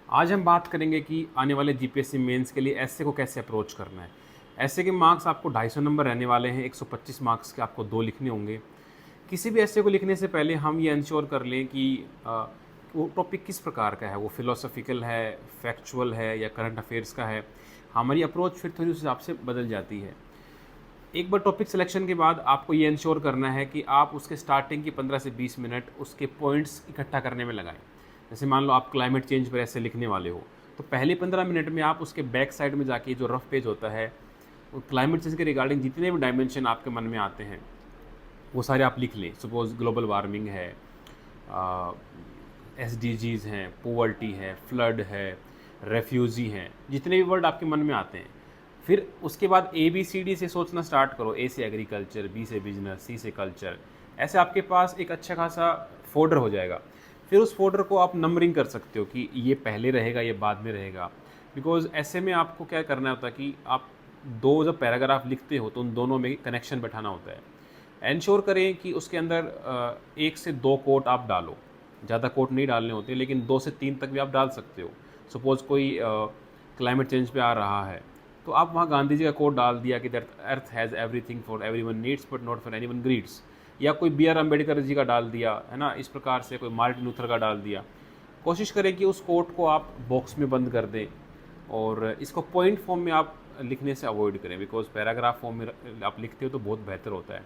आज हम बात करेंगे कि आने वाले जीपीएससी मेंस के लिए एसए को कैसे अप्रोच करना है। एसए के मार्क्स आपको 250 नंबर रहने वाले हैं, 125 मार्क्स के आपको 2 लिखने होंगे। किसी भी एसए को लिखने से पहले हम ये इंश्योर कर लें कि वो टॉपिक किस प्रकार का है, वो फिलोसॉफिकल है, फैक्चुअल है या करंट अफेयर्स का है। हमारी अप्रोच फिर थोड़ी उस हिसाब से बदल जाती है। एक बार टॉपिक सिलेक्शन के बाद आपको ये इंश्योर करना है कि आप उसके स्टार्टिंग की 15 से 20 मिनट उसके पॉइंट्स इकट्ठा करने में लगाएं। जैसे मान लो आप क्लाइमेट चेंज पर ऐसे लिखने वाले हो, तो पहले 15 मिनट में आप उसके बैक साइड में जाके जो रफ पेज होता है, वो क्लाइमेट चेंज के रिगार्डिंग जितने भी डायमेंशन आपके मन में आते हैं वो सारे आप लिख लें। सपोज़ ग्लोबल वार्मिंग है, एसडीजीज़ हैं, पोवर्टी है, फ्लड है, रेफ्यूज़ी हैं, जितने भी वर्ड आपके मन में आते हैं। फिर उसके बाद ए बी सी डी से सोचना स्टार्ट करो। ए से एग्रीकल्चर, बी से बिजनेस, सी से कल्चर। ऐसे आपके पास एक अच्छा खासा फोल्डर हो जाएगा। फिर उस फोल्डर को आप नंबरिंग कर सकते हो कि ये पहले रहेगा, ये बाद में रहेगा। बिकॉज ऐसे में आपको क्या करना होता है कि आप दो जब पैराग्राफ लिखते हो तो उन दोनों में कनेक्शन बैठाना होता है। इंश्योर करें कि उसके अंदर 1 से 2 कोट आप डालो। ज़्यादा कोट नहीं डालने होते, लेकिन 2 से 3 तक भी आप डाल सकते हो। सपोज़ कोई क्लाइमेट चेंज पे आ रहा है तो आप वहाँ गांधी जी का कोट डाल दिया कि that earth has everything for everyone needs but not for anyone grids. या कोई बी आर अम्बेडकर जी का डाल दिया, है ना, इस प्रकार से कोई मार्टिन लूथर का डाल दिया। कोशिश करें कि उस कोट को आप बॉक्स में बंद कर दें और इसको पॉइंट फॉर्म में आप लिखने से अवॉइड करें। बिकॉज पैराग्राफ फॉर्म में आप लिखते हो तो बहुत बेहतर होता है।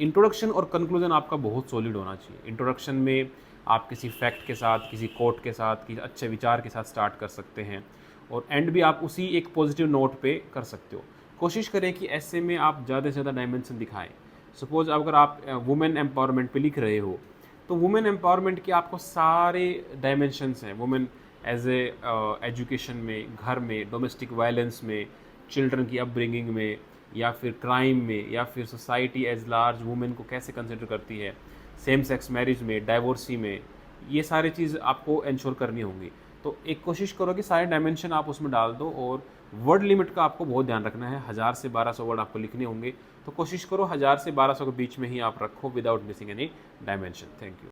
इंट्रोडक्शन और कंक्लूजन आपका बहुत सॉलिड होना चाहिए। इंट्रोडक्शन में आप किसी फैक्ट के साथ, किसी कोट के साथ, किसी अच्छे विचार के साथ स्टार्ट कर सकते हैं और एंड भी आप उसी एक पॉजिटिव नोट पे कर सकते हो। कोशिश करें कि ऐसे में आप ज़्यादा से ज़्यादा डायमेंशन दिखाएं। सपोज़ अगर आप वुमेन एम्पावरमेंट पे लिख रहे हो तो वुमेन एम्पावरमेंट के आपको सारे डायमेंशंस हैं। वुमेन एज ए एजुकेशन में, घर में, डोमेस्टिक वायलेंस में, चिल्ड्रन की अपब्रिंगिंग में, या फिर क्राइम में, या फिर सोसाइटी एज लार्ज वुमेन को कैसे कंसिडर करती है, सेम सेक्स मैरिज में, डाइवोर्सी में, ये सारी चीज़ आपको इंश्योर करनी होंगी। तो एक कोशिश करो कि सारे डायमेंशन आप उसमें डाल दो। और वर्ड लिमिट का आपको बहुत ध्यान रखना है। 1000 से 1200 वर्ड आपको लिखने होंगे, तो कोशिश करो 1000 से 1200 के बीच में ही आप रखो without missing any dimension. Thank you.